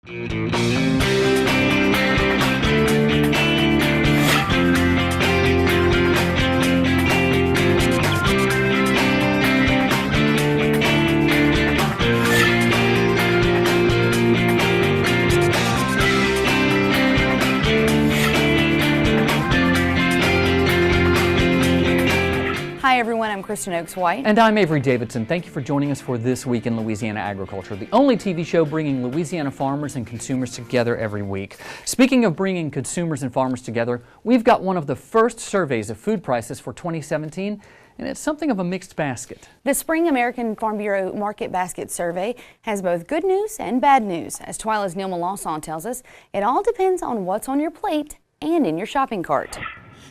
Hi everyone, I'm Kristen Oaks-White. And I'm Avery Davidson. Thank you for joining us for This Week in Louisiana Agriculture, the only TV show bringing Louisiana farmers and consumers together every week. Speaking of bringing consumers and farmers together, we've got one of the first surveys of food prices for 2017, and it's something of a mixed basket. The Spring American Farm Bureau Market Basket Survey has both good news and bad news. As TWILA's Neil Lawson tells us, it all depends on what's on your plate and in your shopping cart.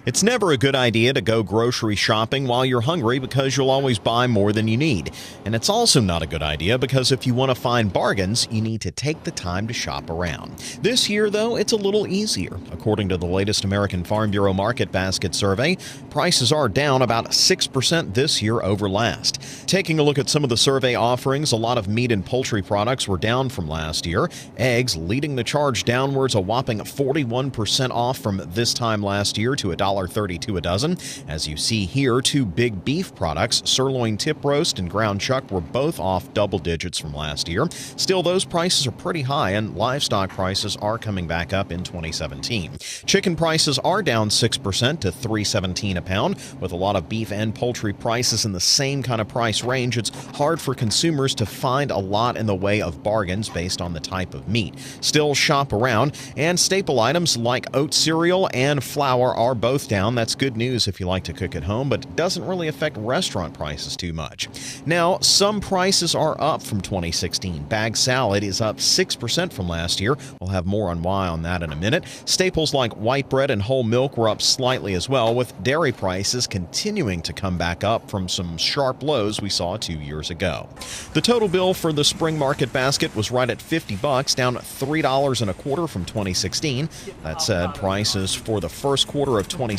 It's never a good idea to go grocery shopping while you're hungry because you'll always buy more than you need. And it's also not a good idea because if you want to find bargains, you need to take the time to shop around. This year, though, it's a little easier. According to the latest American Farm Bureau Market Basket Survey, prices are down about 6% this year over last. Taking a look at some of the survey offerings, a lot of meat and poultry products were down from last year. Eggs leading the charge downwards, a whopping 41% off from this time last year to $1.32 a dozen. As you see here, two big beef products, sirloin tip roast and ground chuck, were both off double digits from last year. Still, those prices are pretty high, and livestock prices are coming back up in 2017. Chicken prices are down 6% to $3.17 a pound. With a lot of beef and poultry prices in the same kind of price range, it's hard for consumers to find a lot in the way of bargains based on the type of meat. Still, shop around, and staple items like oat cereal and flour are both down. That's good news if you like to cook at home, but it doesn't really affect restaurant prices too much. Now, some prices are up from 2016. Bag salad is up 6% from last year. We'll have more on why on that in a minute. Staples like white bread and whole milk were up slightly as well, with dairy prices continuing to come back up from some sharp lows we saw 2 years ago. The total bill for the spring market basket was right at $50, down $3.25 from 2016. That said, prices for the first quarter of 2017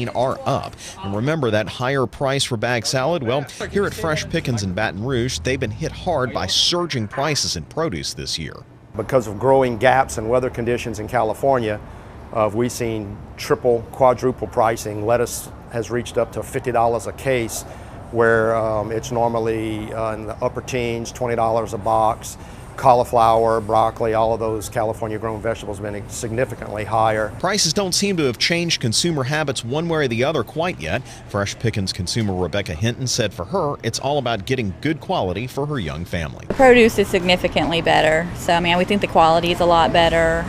are up. And remember that higher price for bag salad? Well, here at Fresh Pickins in Baton Rouge, they've been hit hard by surging prices in produce this year. Because of growing gaps and weather conditions in California, we've seen triple, quadruple pricing. Lettuce has reached up to $50 a case, where it's normally in the upper teens, $20 a box. Cauliflower, broccoli, all of those California-grown vegetables have been significantly higher. Prices don't seem to have changed consumer habits one way or the other quite yet. Fresh Pickins consumer Rebecca Hinton said for her, it's all about getting good quality for her young family. The produce is significantly better. So, I mean, we think the quality is a lot better.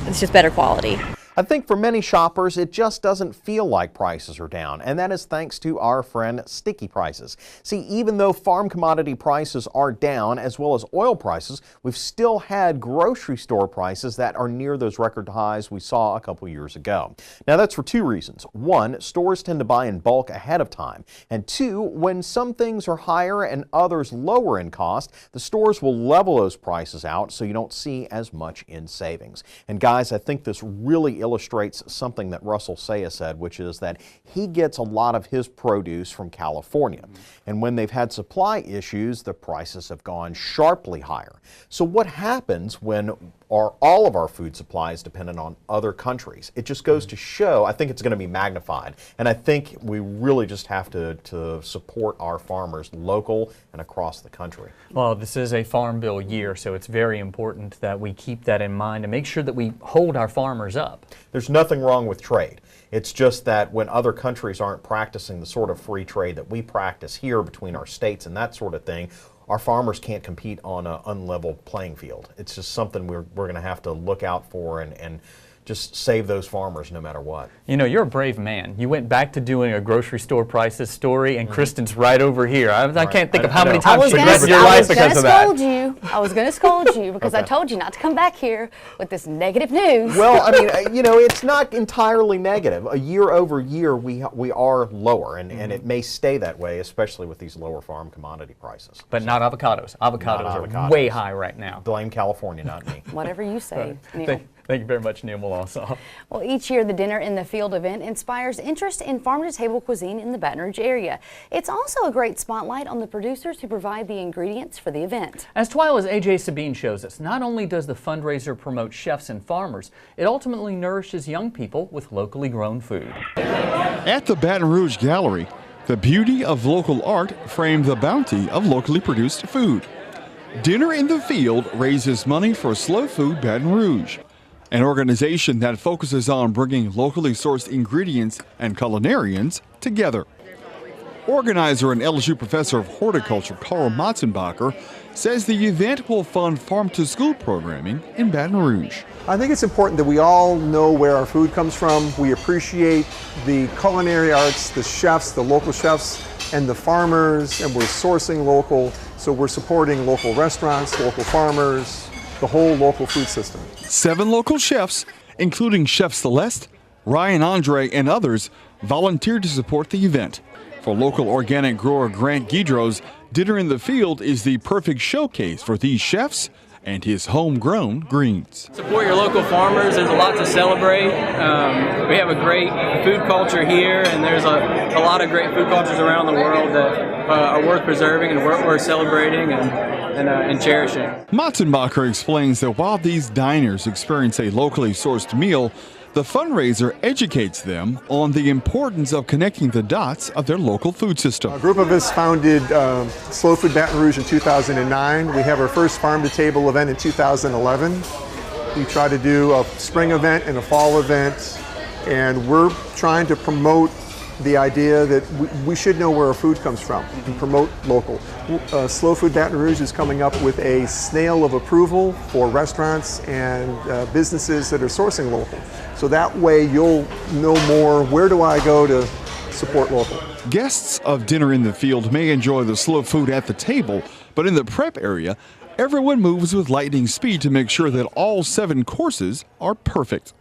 It's just better quality. I think for many shoppers, it just doesn't feel like prices are down, and that is thanks to our friend Sticky Prices. See, even though farm commodity prices are down, as well as oil prices, we've still had grocery store prices that are near those record highs we saw a couple years ago. Now, that's for two reasons. One, stores tend to buy in bulk ahead of time, and two, when some things are higher and others lower in cost, the stores will level those prices out so you don't see as much in savings. And guys, I think this really illustrates something that Russell Saya said, which is that he gets a lot of his produce from California. And when they've had supply issues, the prices have gone sharply higher. So what happens when all of our food supply is dependent on other countries? It just goes to show, I think it's going to be magnified. And I think we really just have to support our farmers local and across the country. Well, this is a Farm Bill year, so it's very important that we keep that in mind and make sure that we hold our farmers up. There's nothing wrong with trade. It's just that when other countries aren't practicing the sort of free trade that we practice here between our states and that sort of thing, our farmers can't compete on an unlevel playing field. It's just something we're going to have to look out for and just save those farmers no matter what. You know, you're a brave man. You went back to doing a grocery store prices story, and Kristen's right over here. I can't think of how many times she regretted your life because of that. I was going to scold you because I told you not to come back here with this negative news. Well, I mean, you know, it's not entirely negative. A year over year, we are lower, and it may stay that way, especially with these lower farm commodity prices. But not avocados. Avocados are way high right now. Blame California, not me. Whatever you say, Neil. Thank you very much, Neil Molossaw. Well, each year the Dinner in the Field event inspires interest in farm-to-table cuisine in the Baton Rouge area. It's also a great spotlight on the producers who provide the ingredients for the event. As TWILA's AJ Sabine shows us, not only does the fundraiser promote chefs and farmers, it ultimately nourishes young people with locally grown food. At the Baton Rouge Gallery, the beauty of local art framed the bounty of locally produced food. Dinner in the Field raises money for Slow Food Baton Rouge, an organization that focuses on bringing locally sourced ingredients and culinarians together. Organizer and LSU professor of horticulture Carl Matzenbacher says the event will fund farm-to-school programming in Baton Rouge. I think it's important that we all know where our food comes from. We appreciate the culinary arts, the chefs, the local chefs, and the farmers, and we're sourcing local, so we're supporting local restaurants, local farmers, the whole local food system. 7 local chefs, including Chef Celeste, Ryan Andre, and others, volunteered to support the event. For local organic grower Grant Guidros, Dinner in the Field is the perfect showcase for these chefs and his homegrown greens. Support your local farmers. There's a lot to celebrate. We have a great food culture here, and there's a lot of great food cultures around the world that are worth preserving and worth celebrating and cherishing. Matzenbacher explains that while these diners experience a locally sourced meal, the fundraiser educates them on the importance of connecting the dots of their local food system. A group of us founded Slow Food Baton Rouge in 2009. We have our first farm-to-table event in 2011. We try to do a spring event and a fall event, and we're trying to promote the idea that we should know where our food comes from and promote local. Slow Food Baton Rouge is coming up with a snail of approval for restaurants and businesses that are sourcing local. So that way you'll know more, where do I go to support local. Guests of Dinner in the Field may enjoy the slow food at the table, but in the prep area, everyone moves with lightning speed to make sure that all 7 courses are perfect.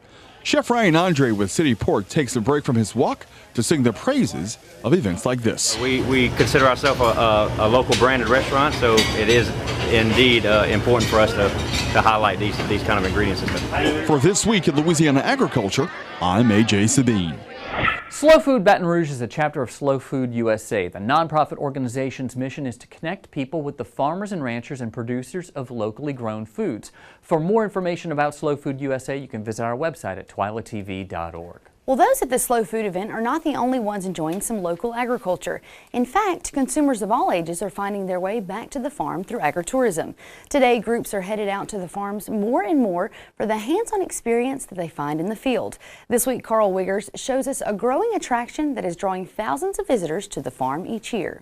Chef Ryan Andre with City Port takes a break from his walk to sing the praises of events like this. We consider ourselves a local branded restaurant, so it is indeed important for us to highlight these kind of ingredients. For This Week in Louisiana Agriculture, I'm AJ Sabine. Slow Food Baton Rouge is a chapter of Slow Food USA. The nonprofit organization's mission is to connect people with the farmers and ranchers and producers of locally grown foods. For more information about Slow Food USA, you can visit our website at twilatv.org. Well, those at the Slow Food event are not the only ones enjoying some local agriculture. In fact, consumers of all ages are finding their way back to the farm through Agri Tourism. Today, groups are headed out to the farms more and more for the hands-on experience that they find in the field. This week, Carl Wiggers shows us a growing attraction that is drawing thousands of visitors to the farm each year.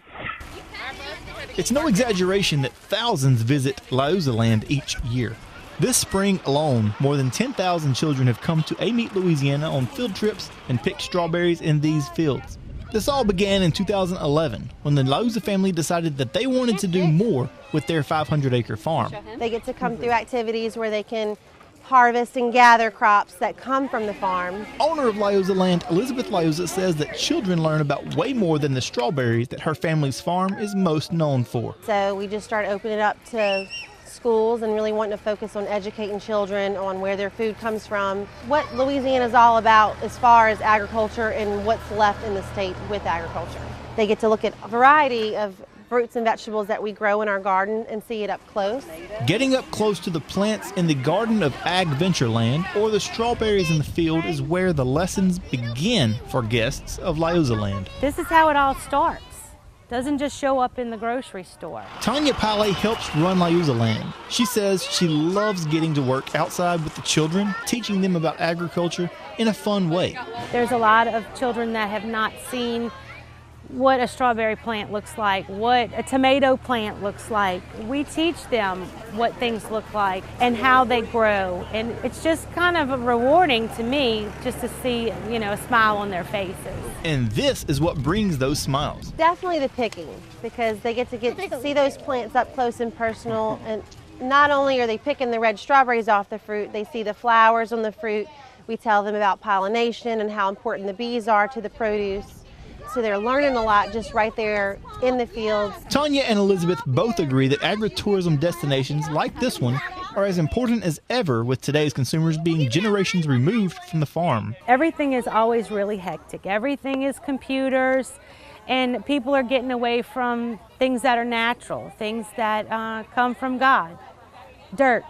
It's no exaggeration that thousands visit Louisiana Land each year. This spring alone, more than 10,000 children have come to Meet Louisiana on field trips and picked strawberries in these fields. This all began in 2011 when the Louisiana family decided that they wanted to do more with their 500-acre farm. They get to come through activities where they can harvest and gather crops that come from the farm. Owner of Louisiana Land, Elizabeth Louisiana, says that children learn about way more than the strawberries that her family's farm is most known for. So we just started opening it up to schools and really wanting to focus on educating children on where their food comes from, what Louisiana is all about as far as agriculture and what's left in the state with agriculture. They get to look at a variety of fruits and vegetables that we grow in our garden and see it up close. Getting up close to the plants in the garden of Ag Ventureland or the strawberries in the field is where the lessons begin for guests of Louisiana Land. This is how it all starts. Doesn't just show up in the grocery store. Tanya Pale helps run Louisiana Land. She says she loves getting to work outside with the children, teaching them about agriculture in a fun way. There's a lot of children that have not seen what a strawberry plant looks like, what a tomato plant looks like. We teach them what things look like and how they grow. And it's just kind of rewarding to me just to see, a smile on their faces. And this is what brings those smiles. Definitely the picking, because they get to see those plants up close and personal. And not only are they picking the red strawberries off the fruit, they see the flowers on the fruit. We tell them about pollination and how important the bees are to the produce. So they're learning a lot just right there in the fields. Tanya and Elizabeth both agree that agritourism destinations like this one are as important as ever with today's consumers being generations removed from the farm. Everything is always really hectic. Everything is computers, and people are getting away from things that are natural, things that come from God. Dirt,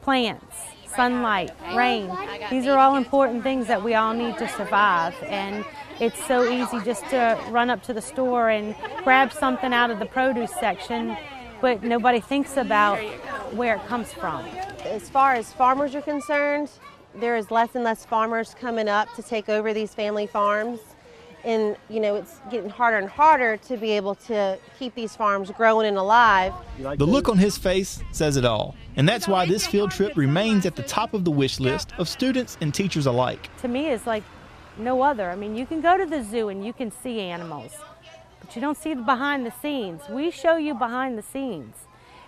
plants, sunlight, rain. These are all important things that we all need to survive, and it's so easy just to run up to the store and grab something out of the produce section, but nobody thinks about where it comes from. As far as farmers are concerned, there is less and less farmers coming up to take over these family farms. And you know, it's getting harder and harder to be able to keep these farms growing and alive. The look on his face says it all. And that's why this field trip remains at the top of the wish list of students and teachers alike. To me, it's like no other. I mean, you can go to the zoo and you can see animals, but you don't see the behind the scenes. We show you behind the scenes.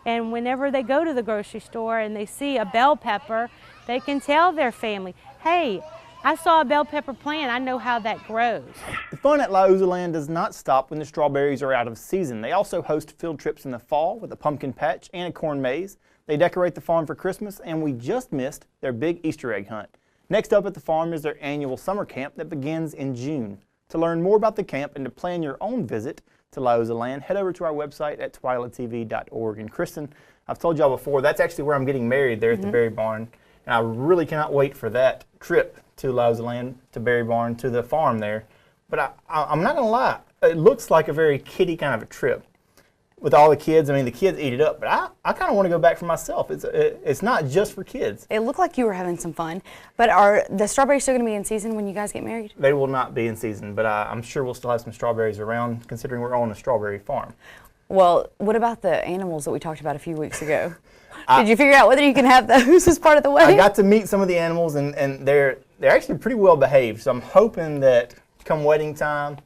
And whenever they go to the grocery store and they see a bell pepper, they can tell their family, hey, I saw a bell pepper plant, I know how that grows. The fun at Louisiana does not stop when the strawberries are out of season. They also host field trips in the fall with a pumpkin patch and a corn maze. They decorate the farm for Christmas, and we just missed their big Easter egg hunt. Next up at the farm is their annual summer camp that begins in June. To learn more about the camp and to plan your own visit to Louisiana, head over to our website at twilatv.org. And Kristen, I've told y'all before, that's actually where I'm getting married there at the Berry Barn, and I really cannot wait for that trip to Louisiana, to Berry Barn, to the farm there. But I'm not going to lie, it looks like a very kiddie kind of a trip with all the kids. I mean, the kids eat it up, but I kind of want to go back for myself. It's not just for kids. It looked like you were having some fun, but are the strawberries still going to be in season when you guys get married? They will not be in season, but I'm sure we'll still have some strawberries around, considering we're on a strawberry farm. Well, what about the animals that we talked about a few weeks ago? Did you figure out whether you can have those as part of the wedding? I got to meet some of the animals, and they're actually pretty well behaved, so I'm hoping that come wedding time,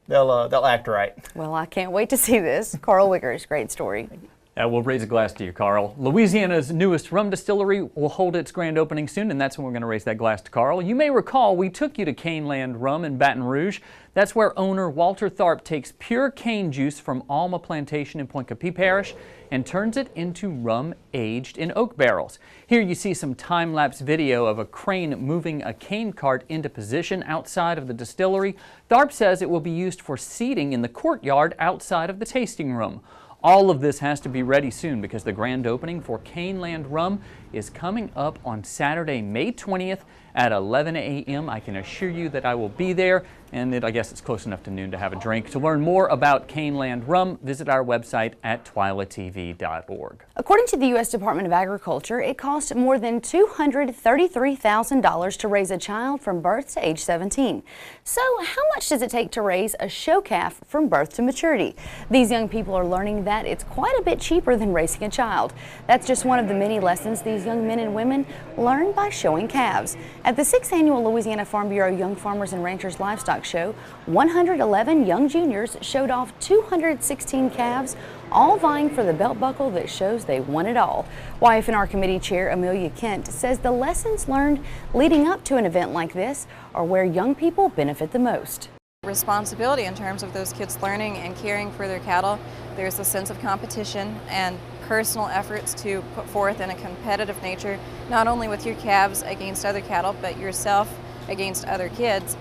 they'll act right. Well, I can't wait to see this. Carl Wiggers, great story. We'll raise a glass to you, Carl. Louisiana's newest rum distillery will hold its grand opening soon, and that's when we're going to raise that glass to Carl. You may recall we took you to Land Rum in Baton Rouge. That's where owner Walter Tharp takes pure cane juice from Alma Plantation in Point Coupee Parish and turns it into rum aged in oak barrels. Here you see some time-lapse video of a crane moving a cane cart into position outside of the distillery. Tharp says it will be used for seating in the courtyard outside of the tasting room. All of this has to be ready soon because the grand opening for Land Rum is coming up on Saturday, May 20th at 11 a.m. I can assure you that I will be there, and I guess it's close enough to noon to have a drink. To learn more about Land Rum, visit our website at twilatv.org. According to the U.S. Department of Agriculture, it costs more than $233,000 to raise a child from birth to age 17. So how much does it take to raise a show calf from birth to maturity? These young people are learning that it's quite a bit cheaper than raising a child. That's just one of the many lessons these young men and women learn by showing calves. At the 6th Annual Louisiana Farm Bureau Young Farmers and Ranchers Livestock Show, 111 young juniors showed off 216 calves, all vying for the belt buckle that shows they won it all. YFNR Committee Chair Amelia Kent says the lessons learned leading up to an event like this are where young people benefit the most. Responsibility in terms of those kids learning and caring for their cattle. There's a sense of competition and personal efforts to put forth in a competitive nature, not only with your calves against other cattle, but yourself against other kids.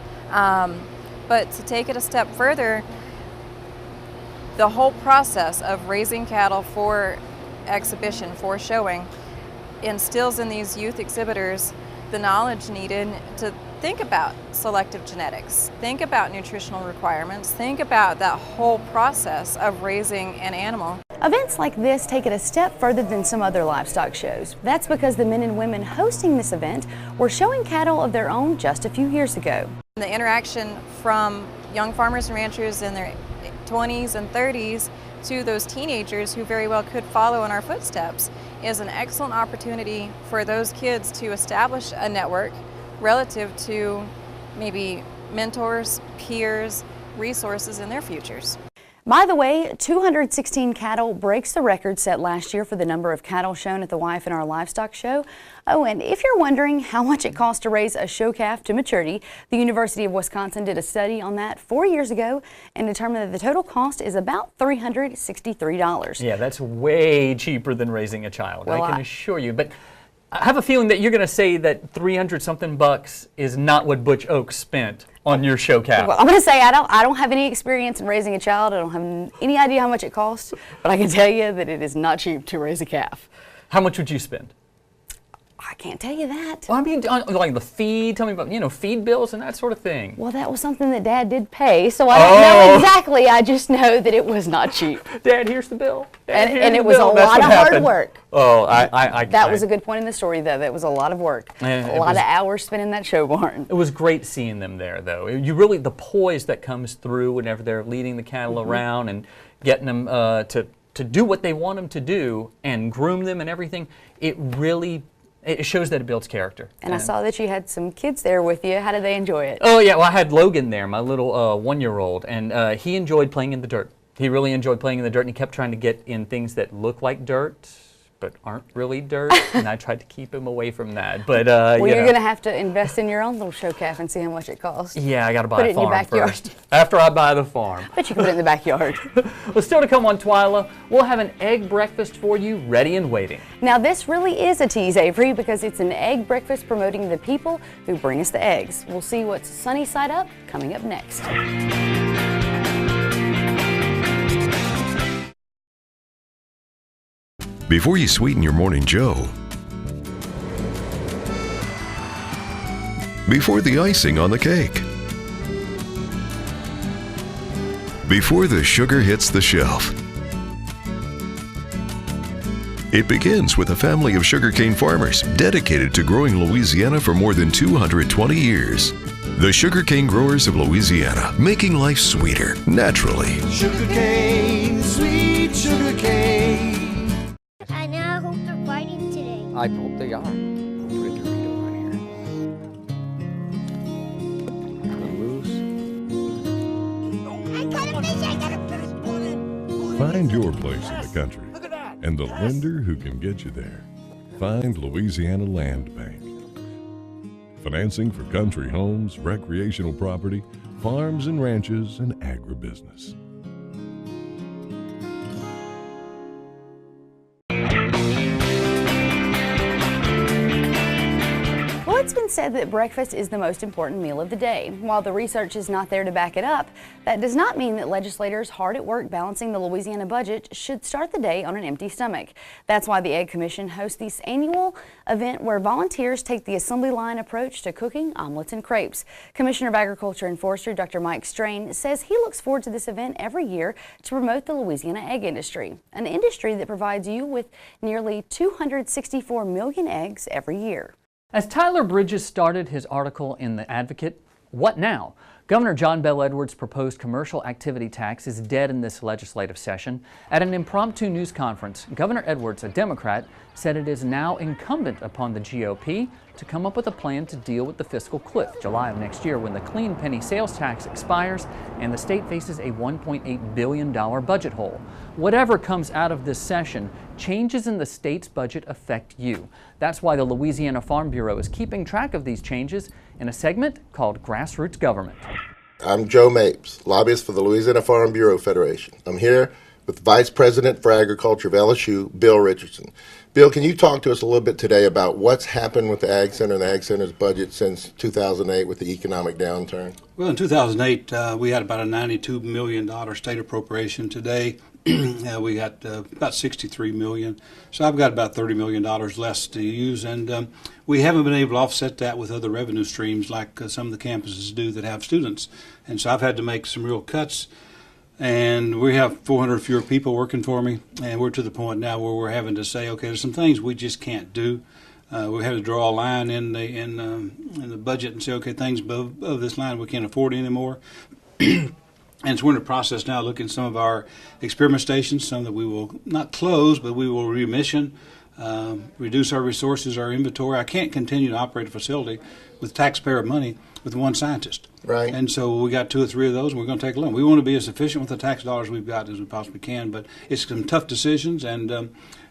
But to take it a step further, the whole process of raising cattle for exhibition, for showing, instills in these youth exhibitors the knowledge needed to think about selective genetics, think about nutritional requirements, think about that whole process of raising an animal. Events like this take it a step further than some other livestock shows. That's because the men and women hosting this event were showing cattle of their own just a few years ago. The interaction from young farmers and ranchers in their 20s and 30s to those teenagers who very well could follow in our footsteps is an excellent opportunity for those kids to establish a network relative to maybe mentors, peers, resources in their futures. By the way, 216 cattle breaks the record set last year for the number of cattle shown at the YFNR Livestock Show. Oh, and if you're wondering how much it costs to raise a show calf to maturity, the University of Wisconsin did a study on that 4 years ago and determined that the total cost is about $363. Yeah, that's way cheaper than raising a child, Well, I can assure you. But I have a feeling that you're going to say that 300 something bucks is not what Butch Oaks spent on your show calf. Well, I'm going to say I don't have any experience in raising a child. I don't have any idea how much it costs, but I can tell you that it is not cheap to raise a calf. How much would you spend? I can't tell you that. Well, I mean, like the feed, tell me about, feed bills and that sort of thing. Well, that was something that Dad did pay, so I don't know exactly. I just know that it was not cheap. Dad, here's the bill. And it was a lot of hard work. Oh, That was a good point in the story, though. That was a lot of work. A lot of hours spent in that show barn. It was great seeing them there, though. You really, the poise that comes through whenever they're leading the cattle around and getting them to do what they want them to do and groom them and everything, it shows that it builds character. And I saw that you had some kids there with you. How did they enjoy it? Oh, yeah. Well, I had Logan there, my little 1-year-old, and he enjoyed playing in the dirt. He really enjoyed playing in the dirt, and he kept trying to get in things that look like dirt but aren't really dirt, and I tried to keep him away from that. But well, you're going to have to invest in your own little show calf and see how much it costs. Yeah, I got to buy a farm first. Put it in your backyard. After I buy the farm. But you can put it in the backyard. Well, still to come on TWILA, we'll have an egg breakfast for you ready and waiting. Now, this really is a tease, Avery, because it's an egg breakfast promoting the people who bring us the eggs. We'll see what's sunny side up coming up next. Before you sweeten your morning joe, before the icing on the cake, before the sugar hits the shelf, it begins with a family of sugarcane farmers dedicated to growing Louisiana for more than 220 years. The Sugarcane Growers of Louisiana, making life sweeter, naturally. Sugarcane, sweet sugarcane. I now hope they're fighting today. I hope they are. Put a Dorito on here. I got a fish, I got a fish. Find your place in the country and the lender who can get you there. Find Louisiana Land Bank. Financing for country homes, recreational property, farms and ranches, and agribusiness. It's been said that breakfast is the most important meal of the day. While the research is not there to back it up, that does not mean that legislators hard at work balancing the Louisiana budget should start the day on an empty stomach. That's why the Egg Commission hosts this annual event where volunteers take the assembly line approach to cooking omelets and crepes. Commissioner of Agriculture and Forestry Dr. Mike Strain says he looks forward to this event every year to promote the Louisiana egg industry, an industry that provides you with nearly 264 million eggs every year. As Tyler Bridges started his article in The Advocate, what now? Governor John Bel Edwards' proposed commercial activity tax is dead in this legislative session. At an impromptu news conference, Governor Edwards, a Democrat, said it is now incumbent upon the GOP to come up with a plan to deal with the fiscal cliff July of next year when the clean penny sales tax expires and the state faces a $1.8 billion budget hole. Whatever comes out of this session, changes in the state's budget affect you. That's why the Louisiana Farm Bureau is keeping track of these changes in a segment called Grassroots Government. I'm Joe Mapes, lobbyist for the Louisiana Farm Bureau Federation. I'm here with Vice President for Agriculture of LSU, Bill Richardson. Bill, can you talk to us a little bit today about what's happened with the Ag Center and the Ag Center's budget since 2008 with the economic downturn? Well, in 2008, we had about a $92 million state appropriation. Today, we got about $63 million. So I've got about $30 million less to use, and we haven't been able to offset that with other revenue streams like some of the campuses do that have students. And so I've had to make some real cuts. And we have 400 fewer people working for me, and we're to the point now where we're having to say, okay, there's some things we just can't do. We have to draw a line in the budget and say, okay, things above this line we can't afford anymore. And so we're in the process now looking at some of our experiment stations, some that we will not close, but we will remission. reduce our resources, our inventory. I can't continue to operate a facility with taxpayer money with one scientist. Right. And so we got 2 or 3 of those, and we're going to take a loan. We want to be as efficient with the tax dollars we've got as we possibly can, but it's some tough decisions, and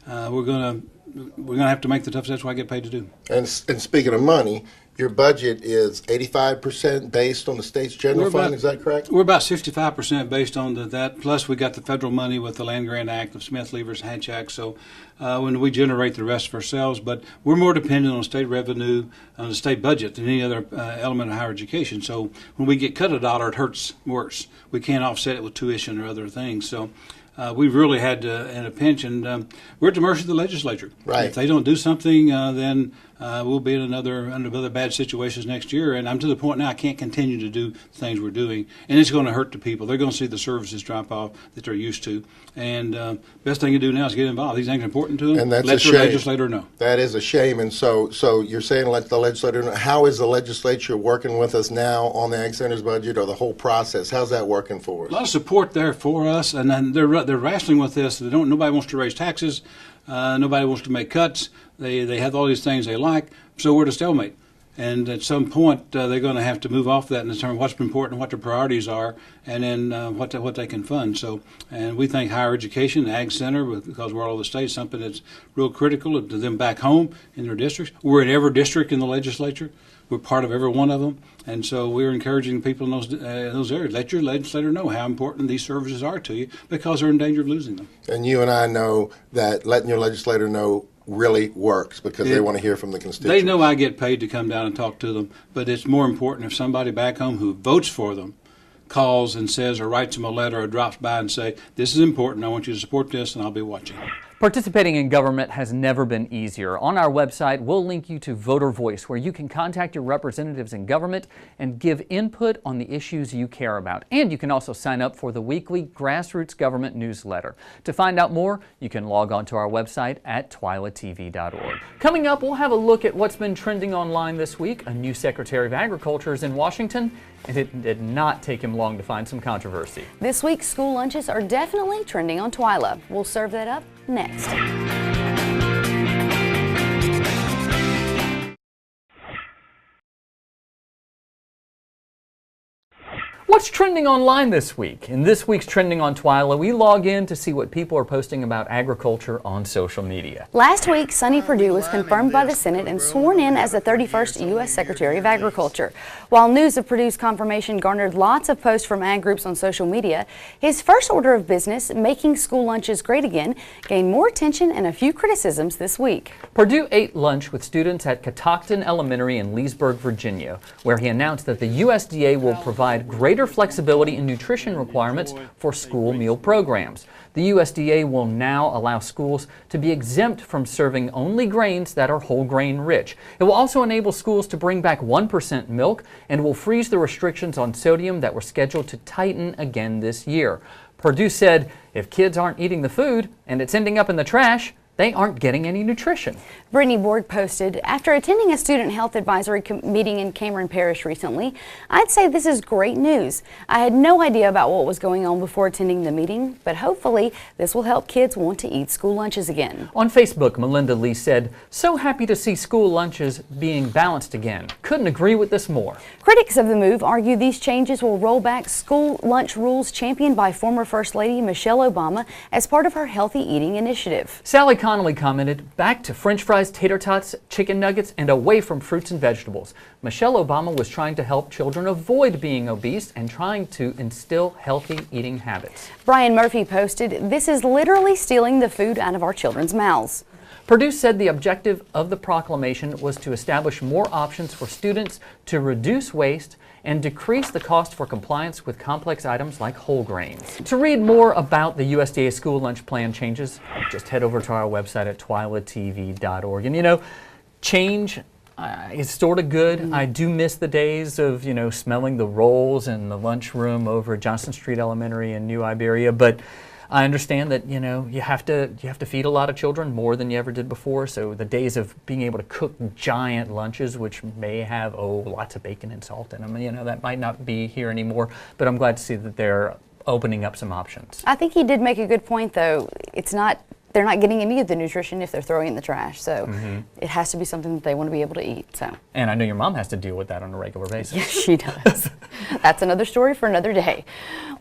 we're going to have to make the tough decisions I get paid to do. And speaking of money, your budget is 85% based on the state's general fund, is that correct? We're about 65% based on that, plus we got the federal money with the Land Grant Act of Smith, Levers, Hatch Act, so when we generate the rest of ourselves, but we're more dependent on state revenue, on the state budget than any other element of higher education, so when we get cut a dollar, it hurts worse. We can't offset it with tuition or other things, so we've really had in a pinch, and we're at the mercy of the legislature. Right. If they don't do something, then we'll be in another bad situations next year. And I'm to the point now I can't continue to do things we're doing, and it's going to hurt the people. They're going to see the services drop off that they're used to. And best thing to do now is get involved. These things are important to them. And that's let a the shame. legislator know. That is a shame. And so you're saying let the legislator know. How is the legislature working with us now on the Ag Center's budget, or the whole process? How's that working for us? A lot of support there for us, and then they're wrestling with this. Nobody wants to raise taxes. Nobody wants to make cuts. They have all these things they like, so we're at a stalemate. And at some point, they're going to have to move off that and determine what's important, what their priorities are, and then what they can fund. So, and we think higher education, the Ag Center, because we're all over the state, something that's real critical to them back home in their districts. We're in every district in the legislature. We're part of every one of them, and so we're encouraging people in those areas. Let your legislator know how important these services are to you, because they're in danger of losing them. And you and I know that letting your legislator know really works, because they want to hear from the constituents. They know I get paid to come down and talk to them, but it's more important if somebody back home who votes for them calls and says, or writes them a letter, or drops by and say, this is important, I want you to support this, and I'll be watching. Participating in government has never been easier. On our website, we'll link you to Voter Voice, where you can contact your representatives in government and give input on the issues you care about. And you can also sign up for the weekly Grassroots Government newsletter. To find out more, you can log on to our website at twilatv.org. Coming up, we'll have a look at what's been trending online this week. A new Secretary of Agriculture is in Washington, and it did not take him long to find some controversy. This week's school lunches are definitely trending on TWILA. We'll serve that up next. What's trending online this week? In this week's Trending on TWILA, we log in to see what people are posting about agriculture on social media. Last week, Sonny Perdue was confirmed by the Senate and sworn in as the 31st U.S. Secretary of Agriculture. While news of Perdue's confirmation garnered lots of posts from ag groups on social media, his first order of business, making school lunches great again, gained more attention and a few criticisms this week. Perdue ate lunch with students at Catoctin Elementary in Leesburg, Virginia, where he announced that the USDA will provide greater flexibility in nutrition requirements for school meal programs. The USDA will now allow schools to be exempt from serving only grains that are whole grain rich. It will also enable schools to bring back 1% milk and will freeze the restrictions on sodium that were scheduled to tighten again this year. Perdue said if kids aren't eating the food and it's ending up in the trash, they aren't getting any nutrition. Brittany Borg posted, after attending a student health advisory meeting in Cameron Parish recently, I'd say this is great news. I had no idea about what was going on before attending the meeting, but hopefully this will help kids want to eat school lunches again. On Facebook, Melinda Lee said, so happy to see school lunches being balanced again. Couldn't agree with this more. Critics of the move argue these changes will roll back school lunch rules championed by former First Lady Michelle Obama as part of her healthy eating initiative. Sally Connolly commented, back to French fries, tater tots, chicken nuggets, and away from fruits and vegetables. Michelle Obama was trying to help children avoid being obese and trying to instill healthy eating habits. Brian Murphy posted, this is literally stealing the food out of our children's mouths. Perdue said the objective of the proclamation was to establish more options for students to reduce waste and decrease the cost for compliance with complex items like whole grains. To read more about the USDA school lunch plan changes, just head over to our website at twilatv.org. And you know, change is sort of good. I do miss the days of, you know, smelling the rolls in the lunchroom over at Johnson Street Elementary in New Iberia, but I understand that, you know, you have to feed a lot of children more than you ever did before. So the days of being able to cook giant lunches, which may have lots of bacon and salt in them, you know, that might not be here anymore. But I'm glad to see that they're opening up some options. I think he did make a good point, though. It's not they're not getting any of the nutrition if they're throwing it in the trash. So it has to be something that they want to be able to eat. So. And I know your mom has to deal with that on a regular basis. Yes, she does. That's another story for another day.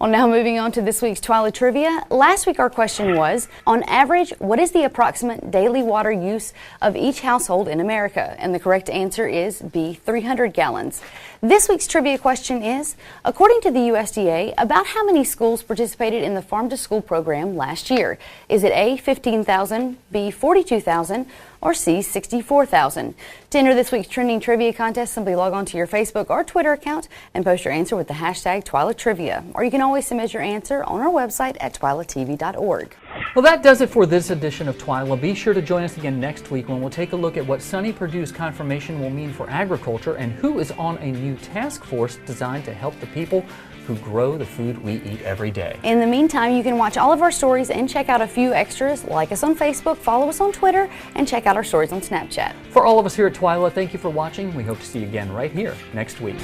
Well, now moving on to this week's TWILA Trivia. Last week our question was, on average, what is the approximate daily water use of each household in America? And the correct answer is B, 300 gallons. This week's trivia question is, according to the USDA, about how many schools participated in the Farm to School program last year? Is it A, 15,000, B, 42,000, or C, 64,000? To enter this week's trending trivia contest, simply log on to your Facebook or Twitter account and post your answer with the hashtag TWILA Trivia. Or you can always submit your answer on our website at twilatv.org. Well, that does it for this edition of TWILA. Be sure to join us again next week when we'll take a look at what Sunny Perdue's confirmation will mean for agriculture and who is on a new task force designed to help the people who grow the food we eat every day. In the meantime, you can watch all of our stories and check out a few extras. Like us on Facebook, follow us on Twitter, and check out our stories on Snapchat. For all of us here at TWILA, thank you for watching. We hope to see you again right here next week.